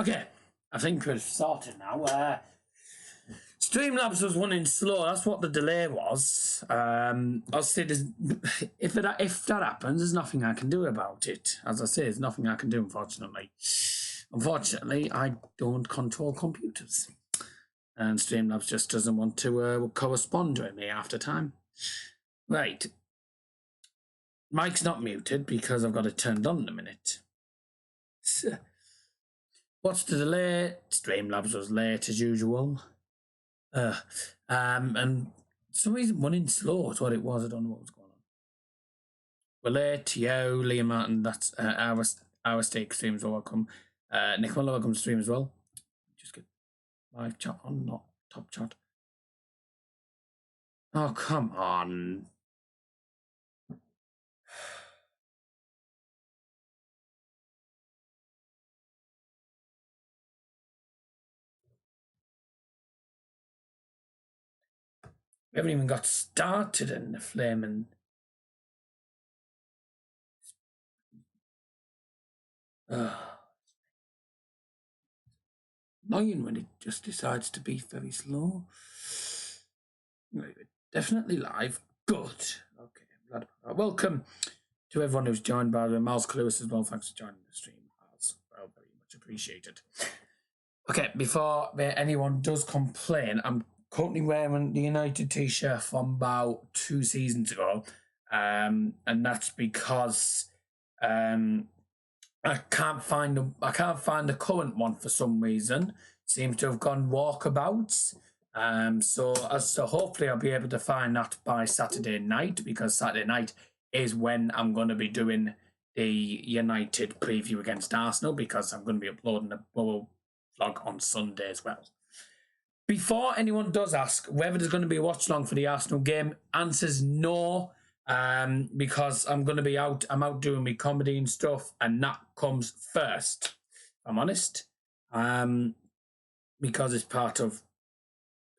Okay, I think we're sorted now. Streamlabs was running slow. That's what the delay was. I'll say if that happens, there's nothing I can do about it. As I say, there's nothing I can do, unfortunately. Unfortunately, I don't control computers. And Streamlabs just doesn't want to correspond with me after time. Right. Mic's not muted because I've got it turned on in a minute. What's the delay? Streamlabs was late as usual. And for some reason running slow is what it was. I don't know what was going on. We're late. Yo, Liam Martin. That's our stake streams. Welcome. Nick Muller, welcome to stream as well. Just get live chat on, not top chat. Oh, come on. We haven't even got started in the flaming. Annoying when it just decides to be very slow. Definitely live. Good. Okay, I'm glad about that. Welcome to everyone who's joined, by the way. Miles Cluis as well. Thanks for joining the stream as well. Very much appreciated. Okay, before anyone does complain, I'm currently wearing the United t-shirt from about 2 seasons ago, and that's because I can't find the current one for some reason. Seems to have gone walkabouts. So hopefully I'll be able to find that by Saturday night, because Saturday night is when I'm going to be doing the United preview against Arsenal, because I'm going to be uploading a vlog on Sunday as well. Before anyone does ask whether there's going to be a watch along for the Arsenal game, answer's no, because I'm going to be out. I'm out doing my comedy and stuff, and that comes first, if I'm honest, because it's part of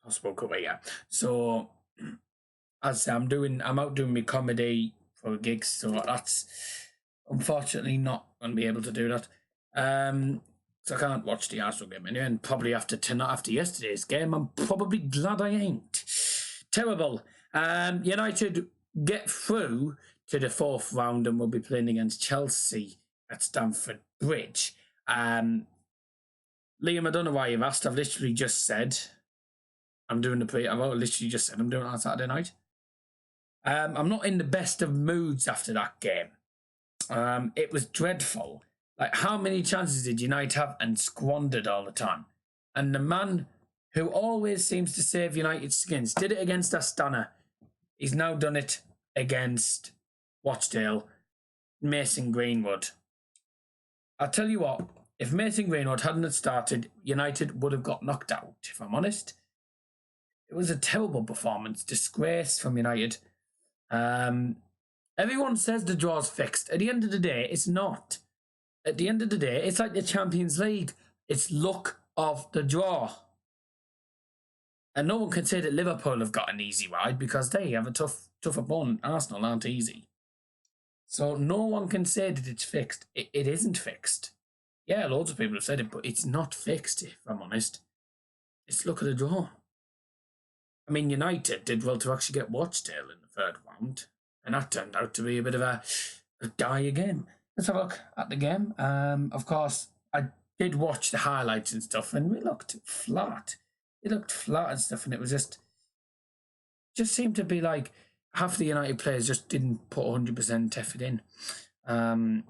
possible career. So, as I say, I'm out doing my comedy for gigs, so that's unfortunately not going to be able to do that. So I can't watch the Arsenal game anyway, and probably after yesterday's game, I'm probably glad I ain't. Terrible. United get through to the 4th round and will be playing against Chelsea at Stamford Bridge. Liam, I don't know why you've asked. I've literally just said I'm doing I'm doing it on Saturday night. I'm not in the best of moods after that game. It was dreadful. Like, how many chances did United have and squandered all the time? And the man who always seems to save United's skins did it against Astana. He's now done it against Rochdale, Mason Greenwood. I'll tell you what, if Mason Greenwood hadn't started, United would have got knocked out, if I'm honest. It was a terrible performance, disgrace from United. Everyone says the draw's fixed. At the end of the day, it's not. At the end of the day, it's like the Champions League. It's luck of the draw. And no one can say that Liverpool have got an easy ride, because they have a tough opponent. Arsenal aren't easy. So no one can say that it's fixed. It isn't fixed. Yeah, loads of people have said it, but it's not fixed, if I'm honest. It's luck of the draw. I mean, United did well to actually get Rochdale in the 3rd round, and that turned out to be a bit of a dire game. Let's have a look at the game. Of course, I did watch the highlights and stuff, and it looked flat. It looked flat and stuff, and it was just seemed to be like half the United players just didn't put 100% effort in. And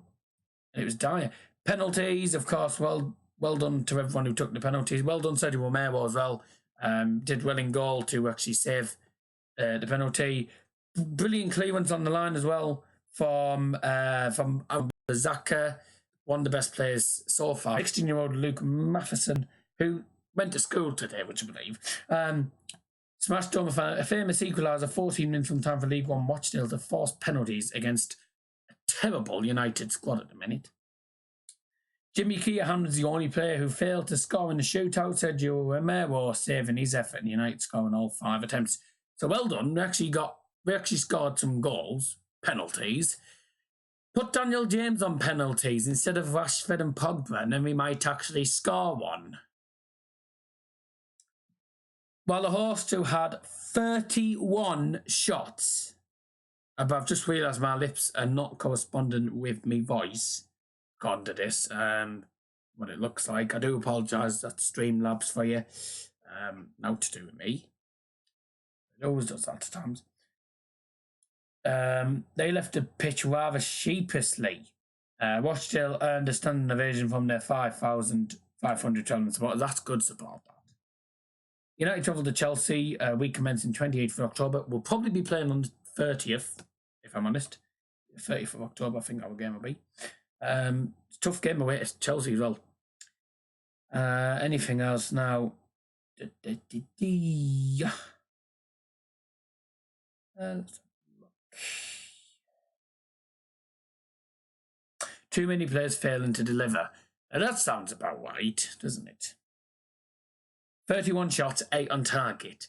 it was dire. Penalties, of course, well done to everyone who took the penalties. Well done, Sergio Romero as well. Did well in goal to actually save the penalty. Brilliant clearance on the line as well from Zaka, one of the best players so far. 16-year-old Luke Matheson, who went to school today, would you believe? Smashed home a famous equaliser 14 minutes from time for League One Rochdale to force penalties against a terrible United squad at the minute. Jimmy Keohane was the only player who failed to score in the shootout. Sergio Romero saving his effort, and United scoring all 5 attempts. So well done. We actually scored some goals, penalties. Put Daniel James on penalties instead of Rashford and Pogba, and then we might actually score one. While the host who had 31 shots. I've just realised my lips are not corresponding with my voice. According to this, what it looks like. I do apologise. That's Streamlabs for you. Now to do with me. It always does that at times. They left the pitch rather sheepishly. Rochdale earned a standing ovation from their 5,500 travelling supporters. That's good support. United travelled to Chelsea. Week commencing 28th of October. We'll probably be playing on the 30th, if I'm honest. 30th of October, I think our game will be. Tough game away to Chelsea as well. Anything else now? Too many players failing to deliver. That sounds about right, doesn't it? 31 shots, 8 on target.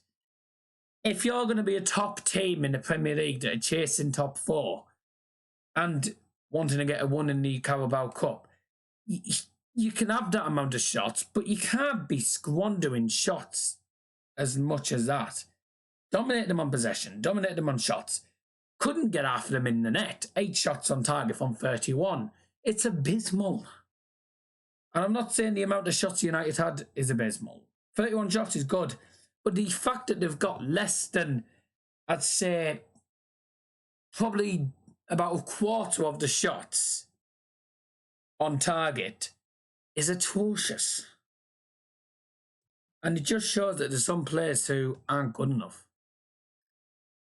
If you're going to be a top team in the Premier League that are chasing top 4 and wanting to get a 1 in the Carabao Cup, you can have that amount of shots, but you can't be squandering shots as much as that. Dominate them on possession, dominate them on shots. Couldn't get after them in the net. 8 shots on target from 31. It's abysmal. And I'm not saying the amount of shots United had is abysmal. 31 shots is good. But the fact that they've got less than, I'd say, probably about a quarter of the shots on target is atrocious. And it just shows that there's some players who aren't good enough.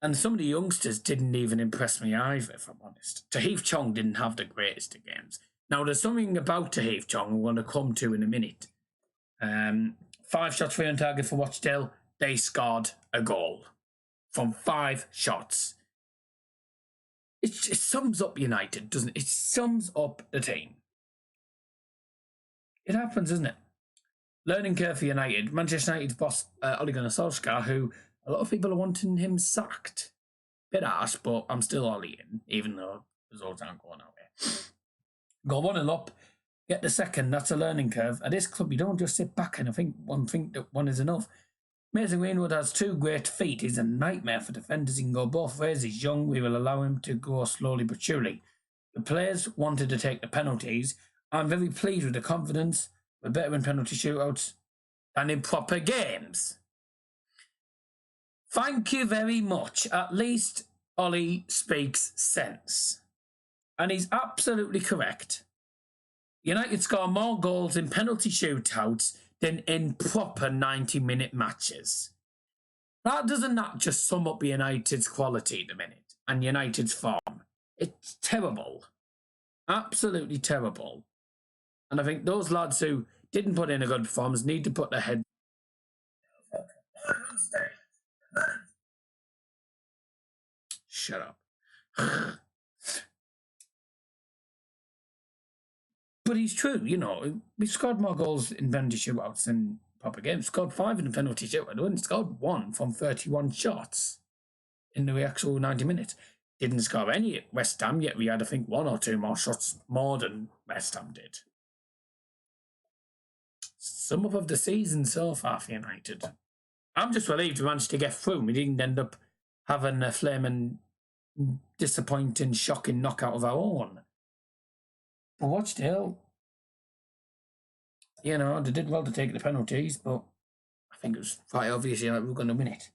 And some of the youngsters didn't even impress me either, if I'm honest. Tahith Chong didn't have the greatest of games. Now, there's something about Tahith Chong I'm going to come to in a minute. 5 shots, 3 on target for Rochdale. They scored a goal from 5 shots. It sums up United, doesn't it? It sums up the team. It happens, doesn't it? Learning curve for United. Manchester United's boss, Ole Gunnar Solskjaer, who a lot of people are wanting him sacked. Bit harsh, but I'm still Ole in, even though results aren't going our way. Go 1-0 up, get the second. That's a learning curve. At this club, you don't just sit back and think that one is enough. Mason Greenwood has 2 great feet. He's a nightmare for defenders. He can go both ways. He's young. We will allow him to go slowly but surely. The players wanted to take the penalties. I'm very pleased with the confidence. We're better in penalty shootouts than in proper games. Thank you very much. At least Ollie speaks sense. And he's absolutely correct. United score more goals in penalty shootouts than in proper 90-minute matches. That doesn't that just sum up United's quality at the minute and United's form? It's terrible. Absolutely terrible. And I think those lads who didn't put in a good performance need to put their head. Shut up. But he's true, we scored more goals in penalty shootouts than proper games. Scored 5 in the penalty shootout. We only scored 1 from 31 shots in the actual 90 minutes. Didn't score any at West Ham, yet we had, I think, 1 or 2 more shots more than West Ham did. Sum up of the season so far for United. I'm just relieved we managed to get through. We didn't end up having a flaming, disappointing, shocking knockout of our own. But Rochdale, they did well to take the penalties, but I think it was quite obvious we were going to win it.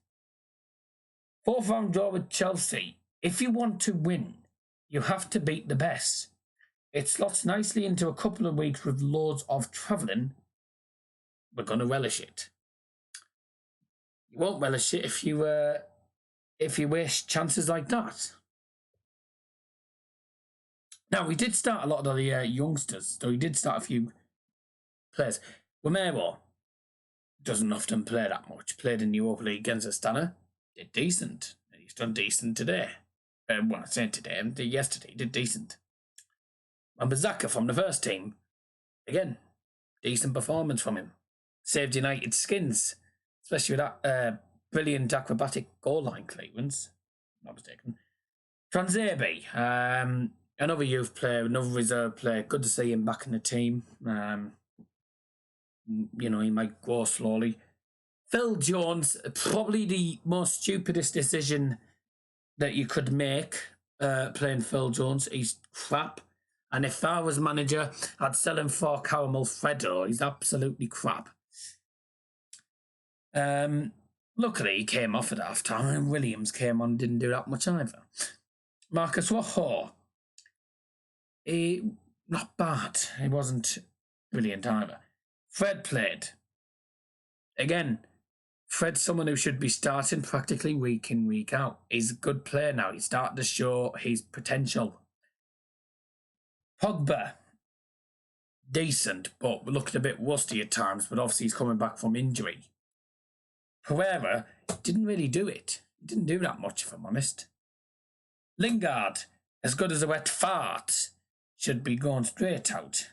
4th round draw with Chelsea. If you want to win, you have to beat the best. It slots nicely into a couple of weeks with loads of travelling. We're going to relish it. You won't relish it if you waste chances like that. Now, we did start a lot of the youngsters, so we did start a few players. Romero doesn't often play that much. Played in the Europa League against Astana. Did decent. He's done decent today. I say today, yesterday, did decent. And Bazaka from the first team, again, decent performance from him. Saved United skins, especially with that brilliant acrobatic goal line clearance. Not mistaken. Tranzebe, another youth player, another reserve player. Good to see him back in the team. He might grow slowly. Phil Jones, probably the most stupidest decision that you could make, playing Phil Jones. He's crap. And if I was manager, I'd sell him for Caramel Fredo. He's absolutely crap. Luckily, he came off at half time, and Williams came on and didn't do that much either. Marcus Rojo, not bad. He wasn't brilliant either. Fred played. Again, Fred's someone who should be starting practically week in, week out. He's a good player now. He's starting to show his potential. Pogba, decent, but looked a bit rusty at times, but obviously he's coming back from injury. Pereira didn't really do it. He didn't do that much, if I'm honest. Lingard, as good as a wet fart, should be going straight out.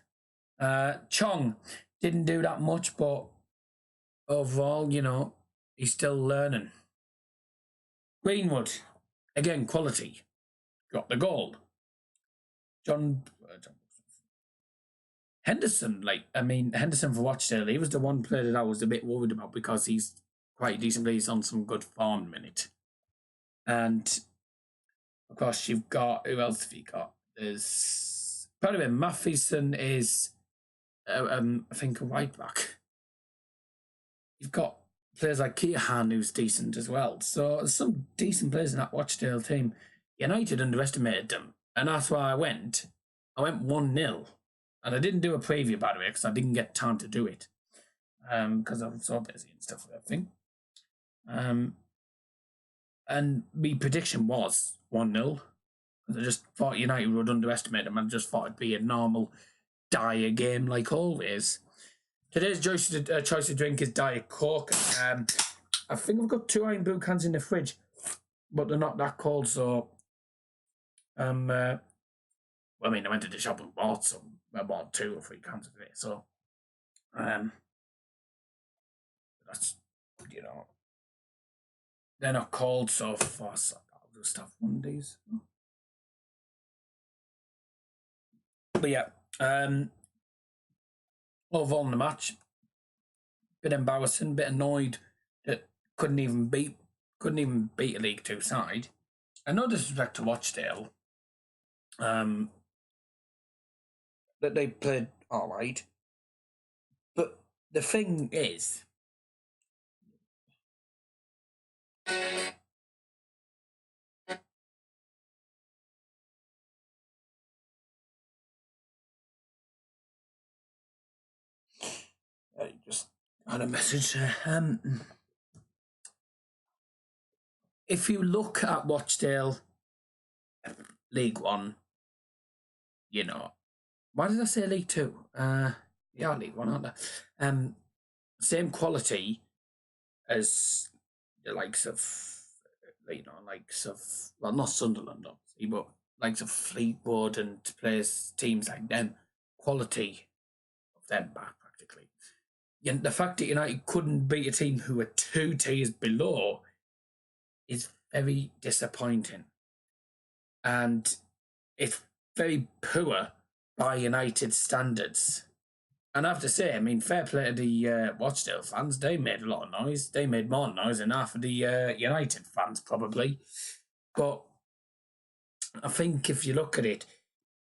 Chong didn't do that much, but overall, he's still learning. Greenwood, again, quality. Got the goal. Henderson, Henderson for Rochdale, he was the one player that I was a bit worried about because he's quite decently. He's on some good form in minute. And, of course, you've got... Who else have you got? There's... By the way, Matheson is, I think, a right back. You've got players like Keohan, who's decent as well. So there's some decent players in that Rochdale team. United underestimated them. And that's why I went 1-0. And I didn't do a preview, by the way, because I didn't get time to do it. Because I'm so busy and stuff with everything. And my prediction was 1-0. Because I just thought United would underestimate them. I just thought it'd be a normal dire game like always. Today's choice to drink is Diet Coke. I think I've got 2 Iron Brew cans in the fridge, but they're not that cold, so... I went to the shop and bought some. I bought 2 or 3 cans of it, so... that's, they're not cold, so fast. I'll just have one of these. But yeah, overall in the match, bit embarrassing, bit annoyed that couldn't even beat a League 2 side. And no disrespect to Rochdale, that they played all right. But the thing is, I just had a message. If you look at Rochdale League 1, why did I say League 2? Yeah, League 1, aren't they? Same quality as the likes of, well, not Sunderland, obviously, but likes of Fleetwood and teams like them. Quality of them back, practically. And the fact that United couldn't beat a team who were 2 tiers below is very disappointing. And it's very poor by United standards. And I have to say, fair play to the Rochdale fans. They made a lot of noise. They made more noise than half of the United fans, probably. But I think if you look at it,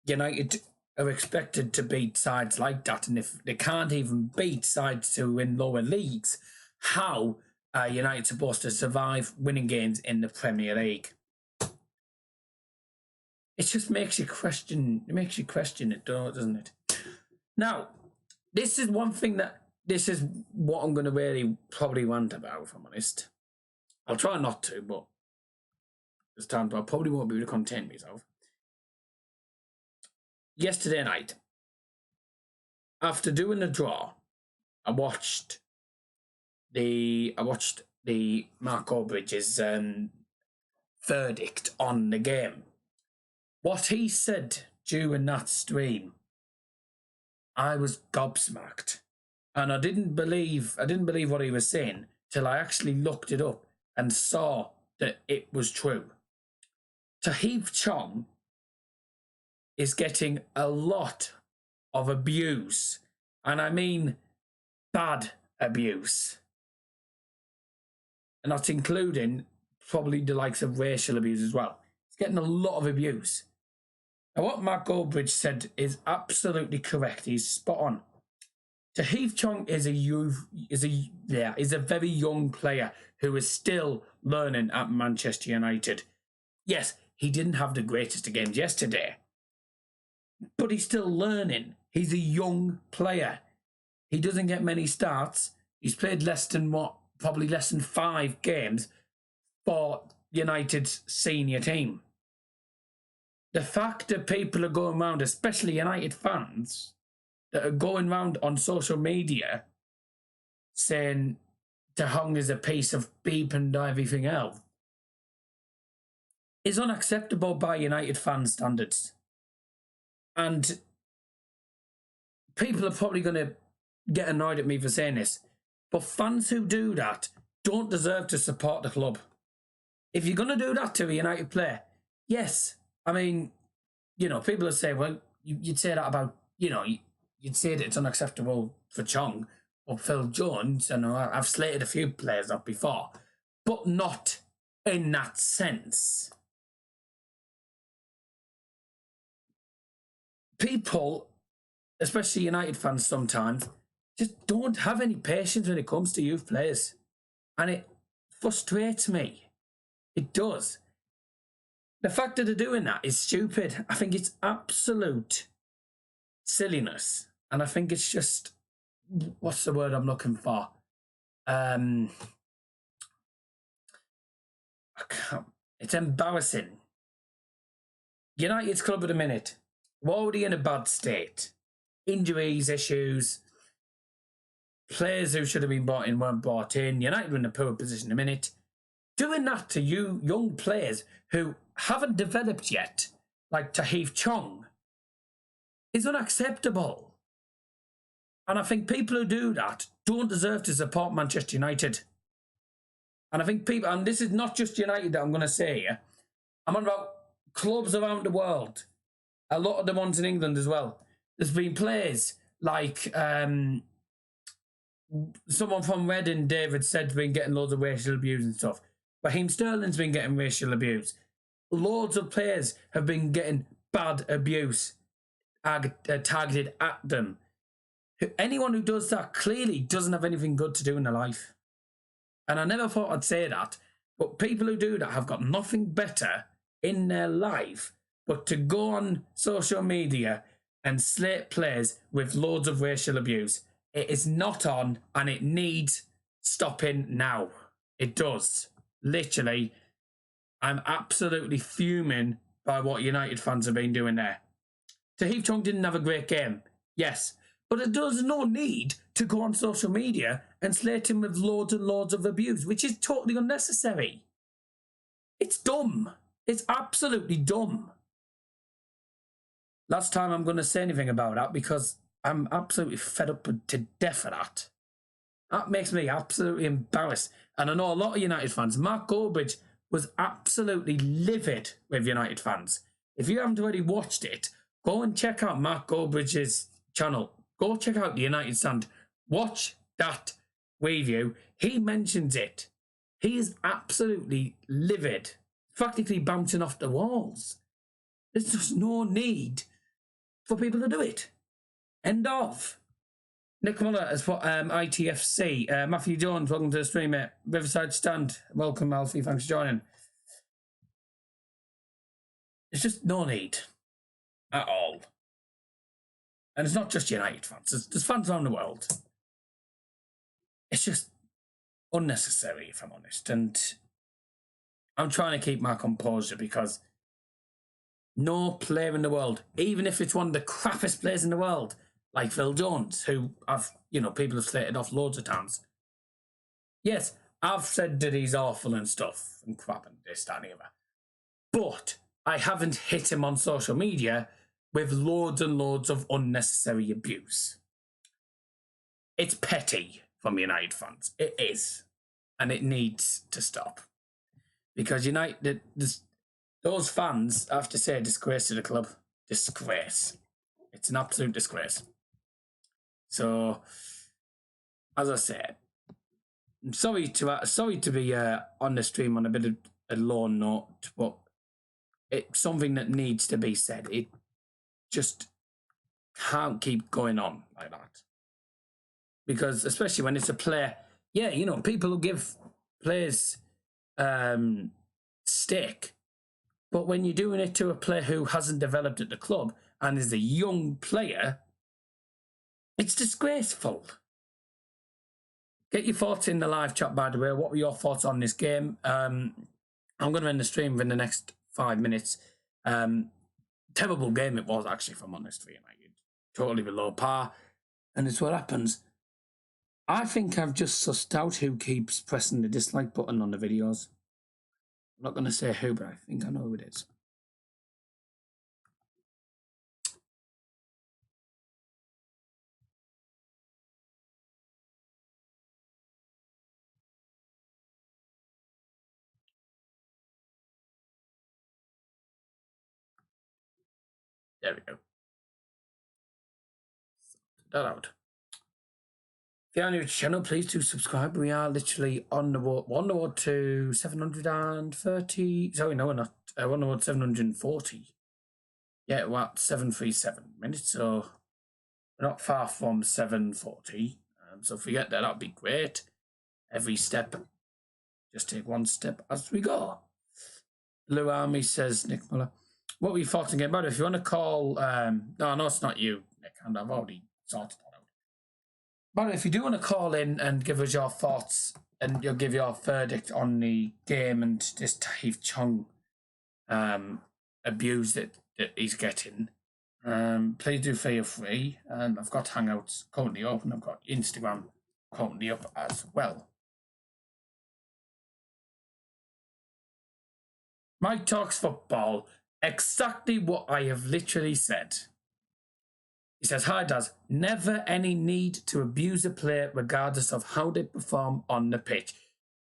United are expected to beat sides like that. And if they can't even beat sides who in lower leagues, how are United supposed to survive winning games in the Premier League? It just makes you question. It makes you question it, doesn't it? Now, this is one thing this is what I'm going to really probably rant about, if I'm honest. I'll try not to, but this time I probably won't be able to contain myself. Yesterday night, after doing the draw, I watched the Marco Bridges verdict on the game. What he said during that stream, I was gobsmacked, and I didn't believe what he was saying till I actually looked it up and saw that it was true. Tahith Chong is getting a lot of abuse. And I mean bad abuse. And that's including probably the likes of racial abuse as well. It's getting a lot of abuse. Now, what Mark Goldbridge said is absolutely correct. He's spot on. Tahith Chong is a very young player who is still learning at Manchester United. Yes, he didn't have the greatest of games yesterday, but he's still learning. He's a young player. He doesn't get many starts. He's played probably less than 5 games for United's senior team. The fact that people are going around, especially United fans, that are going around on social media saying De Jong is a piece of beep and everything else is unacceptable by United fan standards. And people are probably going to get annoyed at me for saying this, but fans who do that don't deserve to support the club. If you're going to do that to a United player, yes, I mean, people will say, well, you'd say that about, you'd say that it's unacceptable for Chong or Phil Jones, and I've slated a few players up before, but not in that sense. People, especially United fans sometimes, just don't have any patience when it comes to youth players. And it frustrates me. It does. The fact that they're doing that is stupid. I think it's absolute silliness. And I think it's just, what's the word I'm looking for? It's embarrassing. United's club at the minute, we're already in a bad state. Injuries, issues, players who should have been brought in weren't brought in. United are in a poor position at the minute. Doing that to you young players who haven't developed yet, like Tahith Chong, is unacceptable. And I think people who do that don't deserve to support Manchester United. And I think people, and this is not just United that I'm going to say here, I'm on about clubs around the world. A lot of the ones in England as well. There's been players like someone from Reading, David said, has been getting loads of racial abuse and stuff. Raheem Sterling's been getting racial abuse. Loads of players have been getting bad abuse targeted at them. Anyone who does that clearly doesn't have anything good to do in their life. And I never thought I'd say that, but people who do that have got nothing better in their life but to go on social media and slate players with loads of racial abuse. It is not on, and it needs stopping now. It does. Literally, I'm absolutely fuming by what United fans have been doing there. Tahith Chong didn't have a great game, yes, but there's no need to go on social media and slate him with loads and loads of abuse, which is totally unnecessary. It's dumb. It's absolutely dumb. Last time I'm going to say anything about that because I'm absolutely fed up to death of that. That makes me absolutely embarrassed. And I know a lot of United fans. Mark Goldbridge was absolutely livid with United fans. If you haven't already watched it, go and check out Mark Goldbridge's channel. Go check out the United Stand. Watch that review. He mentions it. He is absolutely livid, practically bouncing off the walls. There's just no need for people to do it. End of. Nick Muller has put ITFC. Matthew Jones, welcome to the stream at Riverside Stand. Welcome, Alfie. Thanks for joining. There's just no need at all. And it's not just United fans. There's fans around the world. It's just unnecessary, if I'm honest. And I'm trying to keep my composure because no player in the world, even if it's one of the crappiest players in the world, like Phil Jones, who people have slated off loads of times. Yes, I've said that he's awful and stuff and crap and this, that, and the other. But I haven't hit him on social media with loads and loads of unnecessary abuse. It's petty from United fans. It is. And it needs to stop. Because United, those fans, I have to say, a disgrace to the club. disgrace. It's an absolute disgrace. So, as I said, I'm sorry to be on the stream on a bit of a low note, but it's something that needs to be said. It just can't keep going on like that. Because especially when it's a player, yeah, you know, people who give players stick, but when you're doing it to a player who hasn't developed at the club and is a young player, it's disgraceful. Get your thoughts in the live chat, by the way. What were your thoughts on this game? I'm going to end the stream within the next 5 minutes. Terrible game it was, actually, if I'm honest with you. Totally below par. And it's what happens. I think I've just sussed out who keeps pressing the dislike button on the videos. I'm not going to say who, but I think I know who it is. There we go. That out. If you're new to the channel, please do subscribe. We are literally on the road to 730. Sorry, no, we're not. We're on the road 740. Yeah, we're at 737 minutes, so we're not far from 740. So if we get there, that'd be great. Every step, just take one step as we go. Blue Army says, Nick Muller. What were your thoughts again about it? If you want to call, no, it's not you, Nick, and I've already sorted that out. But if you do want to call in and give us your thoughts and you'll give your verdict on the game and this Tahith Chong abuse that he's getting, please do feel free. I've got Hangouts currently open. I've got Instagram currently up as well. Mike talks football. Exactly what I have literally said. He says, hi, Daz. Never any need to abuse a player regardless of how they perform on the pitch.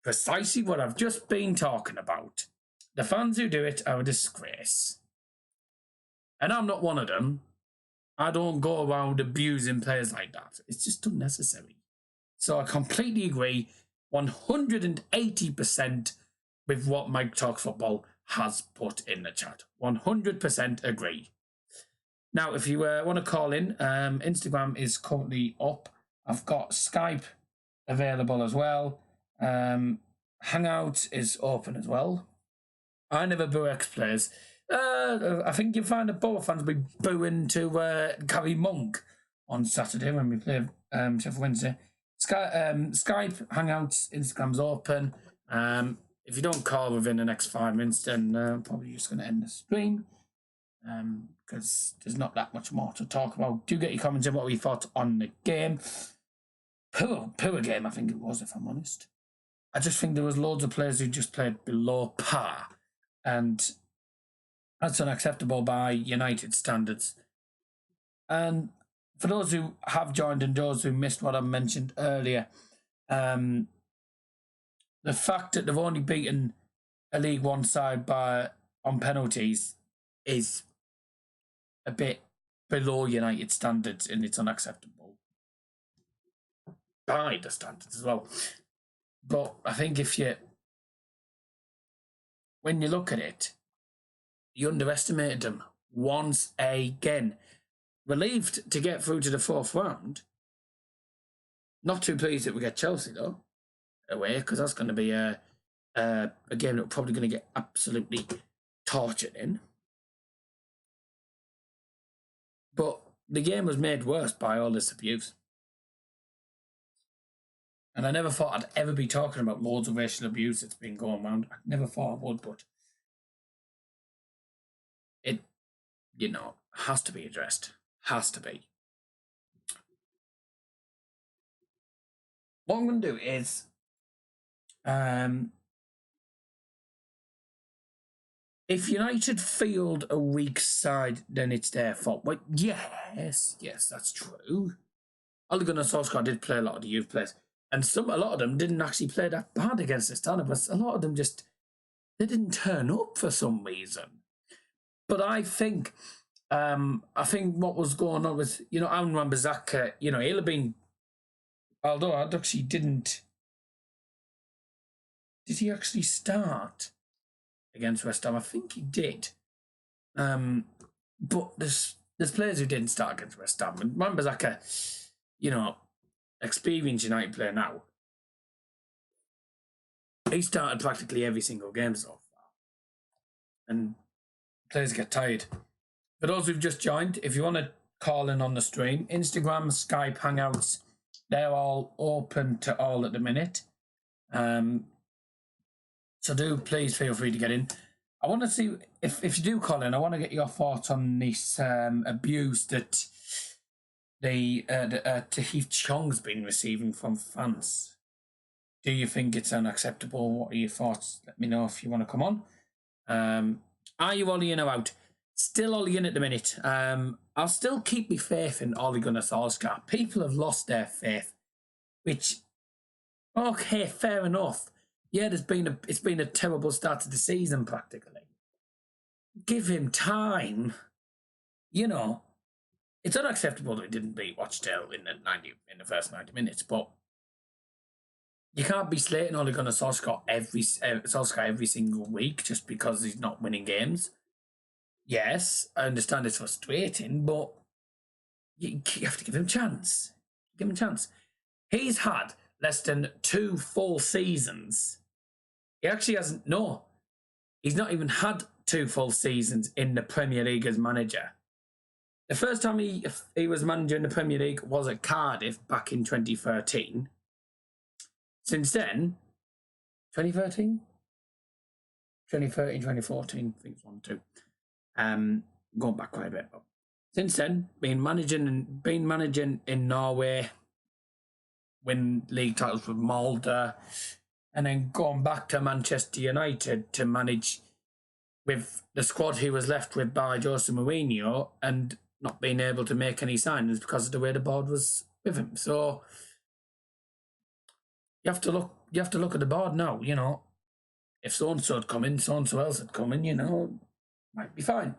Precisely what I've just been talking about. The fans who do it are a disgrace. And I'm not one of them. I don't go around abusing players like that. It's just unnecessary. So I completely agree 180% with what Mike Talks Football has put in the chat. 100% agree. Now, if you want to call in, Instagram is currently up. I've got Skype available as well. Hangout is open as well. I never boo ex-players. I think you'll find that Borough fans will be booing to Gary Monk on Saturday when we play Sheffield Wednesday. Skype, Hangouts, Instagram's open. If you don't call within the next 5 minutes, then probably just going to end the stream because there's not that much more to talk about. Do get your comments in what we thought on the game. Poor game, I think it was, if I'm honest. I just think there was loads of players who just played below par, and that's unacceptable by United standards. And for those who have joined and those who missed what I mentioned earlier, the fact that they've only beaten a League One side on penalties is a bit below United standards, and it's unacceptable by the standards as well. But I think when you look at it, you underestimated them once again. Relieved to get through to the fourth round. Not too pleased that we get Chelsea though away, because that's going to be a game that we're probably going to get absolutely tortured in. But the game was made worse by all this abuse. And I never thought I'd ever be talking about loads of racial abuse that's been going around. I never thought I would, but it, has to be addressed. Has to be. What I'm going to do is if United field a weak side, then it's their fault. Well, yes, that's true. Ole Gunnar Solskjaer did play a lot of the youth players, and a lot of them didn't actually play that bad against the standard, but a lot of them they didn't turn up for some reason. But I think I think what was going on with, Aaron Wan-Bissaka, he'll have been, although I actually didn't, did he actually start against West Ham? I think he did. But there's players who didn't start against West Ham. And Wan-Bissaka, experienced United player now. He started practically every single game so far. And players get tired. For those who've just joined, if you want to call in on the stream, Instagram, Skype, Hangouts, they're all open to all at the minute. So do please feel free to get in. I want to see, if you do call in, I want to get your thoughts on this abuse that Tahith Chong's been receiving from fans. Do you think it's unacceptable? What are your thoughts? Let me know if you want to come on. Are you Ollie in or out? Still Ollie in at the minute. I'll still keep my faith in Ole Gunnar Solskjaer. People have lost their faith, which, okay, fair enough. Yeah, it's been a terrible start to the season practically. Give him time. It's unacceptable that he didn't beat Rochdale in the first 90 minutes, but you can't be slating Ole Gunnar Solskjaer every single week just because he's not winning games. Yes, I understand it's frustrating, but you have to give him a chance. Give him a chance. He's had less than 2 full seasons. He actually hasn't. No, he's not even had 2 full seasons in the Premier League as manager. The first time he was manager in the Premier League was at Cardiff back in 2013. Since then, 2013? 2013, 2014, I think it's 1, 2. Going back quite a bit. But since then, been managing in Norway, win league titles with Molde, and then going back to Manchester United to manage with the squad he was left with by Jose Mourinho and not being able to make any signings because of the way the board was with him. So you have to look at the board now, If so-and-so had come in, so-and-so else had come in, might be fine.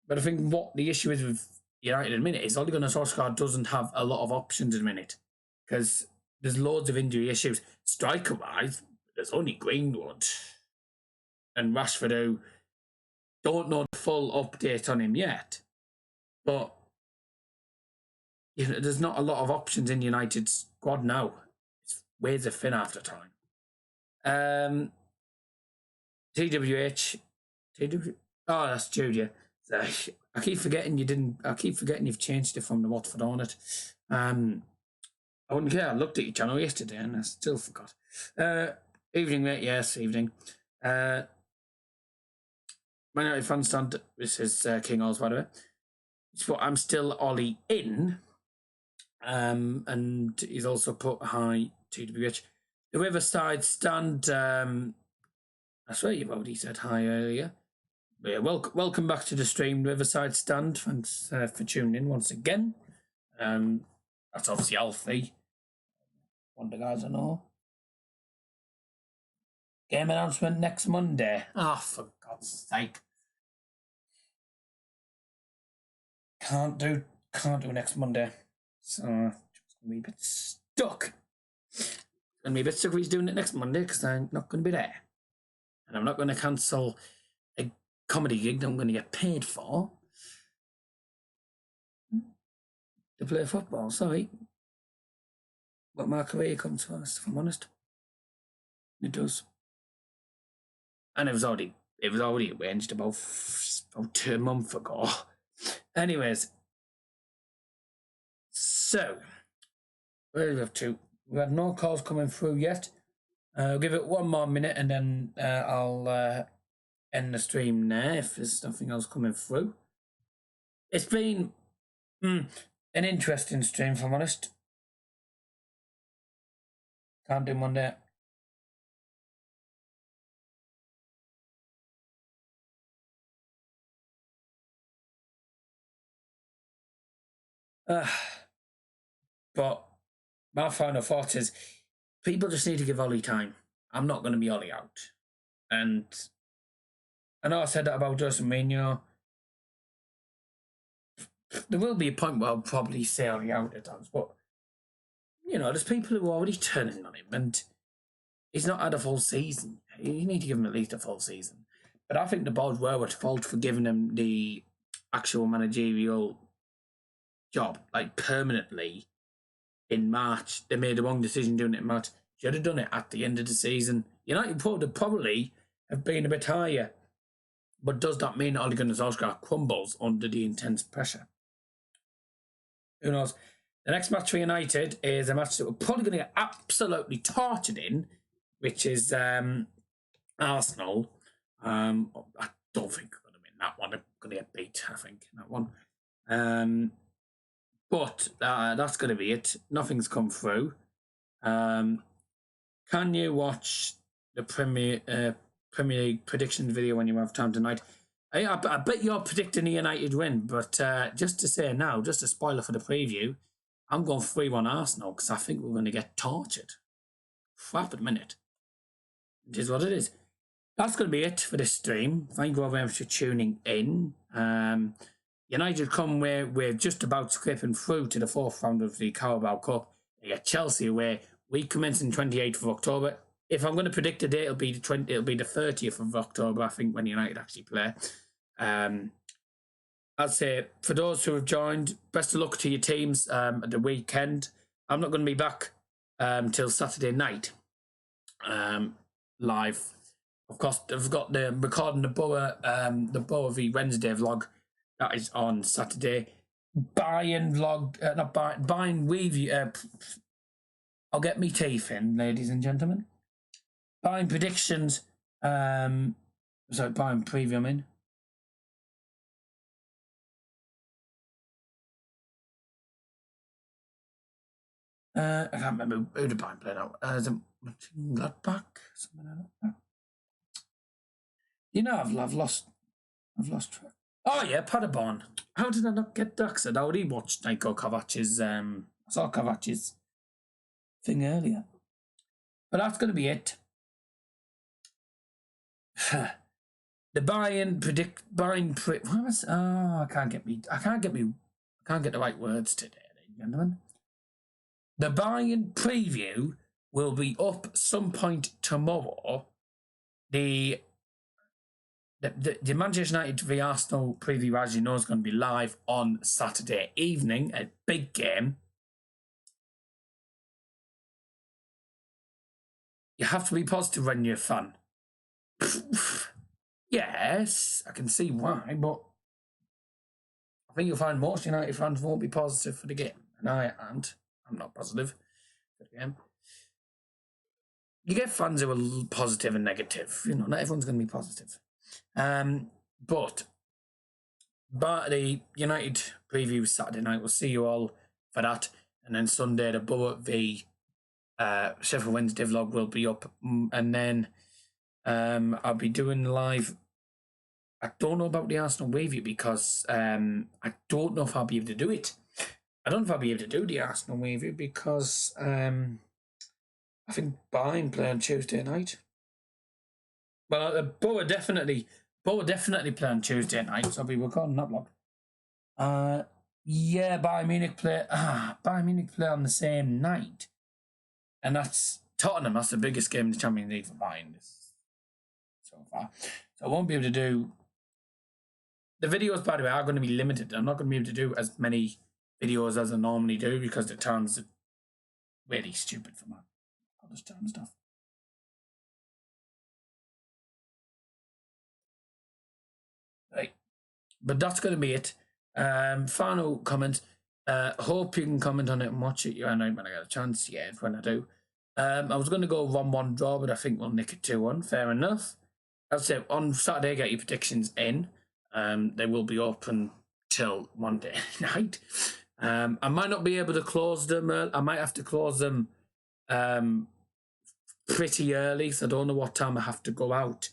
But I think what the issue is with United at the minute is Ole Gunnar Solskjaer doesn't have a lot of options at the minute because there's loads of injury issues. Striker-wise, there's only Greenwood and Rashford who don't know the full update on him yet. But there's not a lot of options in United's squad now. It's ways of thin after time. TWH. Oh, that's Julia. I keep forgetting you've changed it from the Watford on it. I wouldn't care. I looked at your channel yesterday and I still forgot. Evening, mate. Yes, evening. My United fan stand. This is King Oz, by the way. But I'm still Ollie in. And he's also put hi TWH. The Riverside stand. I swear you've already said hi earlier. But yeah, welcome back to the stream, Riverside stand. Thanks for tuning in once again. That's obviously Alfie. One of the guys I know. Game announcement next Monday. For God's sake. Can't do next Monday. So just gonna be a bit stuck. Gonna be a bit stuck if he's doing it next Monday because I'm not gonna be there. And I'm not gonna cancel a comedy gig that I'm gonna get paid for to play football, sorry. But my career comes first, if I'm honest. It does. And it was already arranged about 2 months ago. Anyways, so where are we up to? We've had no calls coming through yet. I'll give it 1 more minute and then I'll end the stream now if there's nothing else coming through. It's been an interesting stream, if I'm honest. Can't do Monday. But my final thought is people just need to give Ollie time. I'm not going to be Ollie out. And I know I said that about Jose Mourinho. there will be a point where I'll probably say out at times, but you know, there's people who are already turning on him, and he's not had a full season. You need to give him at least a full season. But I think the board were at fault for giving him the actual managerial job, like permanently, in March. They made the wrong decision doing it in March. Should have done it at the end of the season. United would probably have been a bit higher. But does that mean Ole Gunnar Solskjaer crumbles under the intense pressure? Who knows? The next match for United is a match that we're probably going to get absolutely tortured in, which is Arsenal. I don't think we're going to win that one. They're going to get beat, I think, in that one. But that's going to be it. Nothing's come through. Can you watch the Premier League predictions video when you have time tonight? I bet you're predicting a United win, but just to say now, just a spoiler for the preview, I'm going 3-1 Arsenal because I think we're going to get tortured. Crap at the minute. It is what it is. That's going to be it for this stream. Thank you all very much for tuning in. United come where we're just about scraping through to the fourth round of the Carabao Cup. They get Chelsea away. We commence in 28th of October. If I'm going to predict a date, it'll be the 30th of October, I think, when United actually play. I'd say for those who have joined, best of luck to your teams at the weekend. I'm not going to be back till Saturday night live. Of course, I've got the recording the Borough v Wednesday vlog. That is on Saturday. Buying review. I'll get me teeth in, ladies and gentlemen. Buying predictions. Buying preview, I mean. I can't remember who the Bayern played out. Is it Gladbach? Something like that. You know, I've lost track. Oh yeah, Paderborn. How did I not get that? I'd already watched Niko Kovac's. I saw Kovac's thing earlier. But that's going to be it. The I can't get the right words today, ladies and gentlemen. The Bayern preview will be up some point tomorrow. The Manchester United v Arsenal preview, as you know, is going to be live on Saturday evening. A big game. You have to be positive when you're a fan. Yes, I can see why, but I think you'll find most United fans won't be positive for the game. And I'm not positive for the game. You get fans who are positive and negative. You know, not everyone's going to be positive. But the United preview Saturday night, we'll see you all for that. And then Sunday, the Borough v Sheffield Wednesday vlog will be up. And then I'll be doing live. I don't know about the Arsenal preview because I don't know if I'll be able to do it. I don't know if I'll be able to do the Arsenal preview because I think Bayern play on Tuesday night. Well, Borough definitely play on Tuesday night, so I'll be recording that vlog. Yeah, Bayern Munich play on the same night. And that's Tottenham. That's the biggest game in the Champions League for Bayern so far. So I won't be able to do... The videos, by the way, are going to be limited. I'm not going to be able to do as many videos as I normally do because the times are really stupid for my other stuff. Right. But that's going to be it. Final comment. Hope you can comment on it and watch it when I get a chance. Yeah, when I do. I was going to go 1-1 draw, but I think we'll nick it 2-1. Fair enough. I'd say on Saturday, get your predictions in. They will be open till Monday night. I might not be able to close them. I might have to close them pretty early, so I don't know what time I have to go out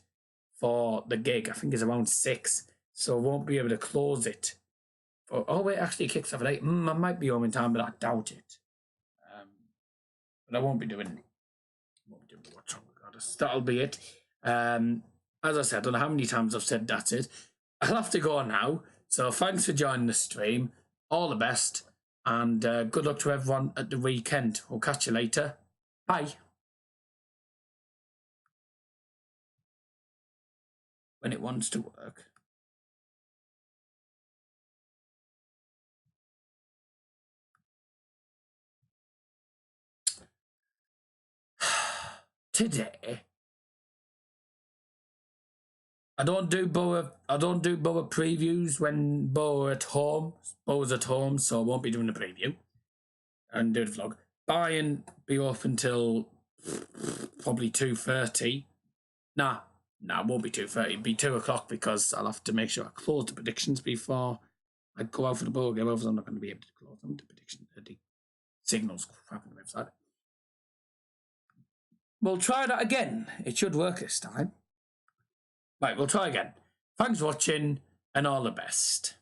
for the gig. I think it's around 6, so I won't be able to close it. Oh wait, actually it kicks off at 8. I might be home in time, but I doubt it. But I won't be doing the watch on regardless. That'll be it. As I said, I don't know how many times I've said that's it. I'll have to go now. So thanks for joining the stream. all the best, and good luck to everyone at the weekend. We'll catch you later. Bye. When it wants to work. Today, I don't do Borough previews when Borough at home. Borough's at home, so I won't be doing a preview and do the vlog. Bayern be off until probably 2:30. Nah, it won't be 2:30. It'll be 2 o'clock because I'll have to make sure I close the predictions before I go out for the Borough game. Otherwise, I'm not going to be able to close them. The prediction, the signals crap on the website. We'll try that again. It should work this time. Right, we'll try again. Thanks for watching, and all the best.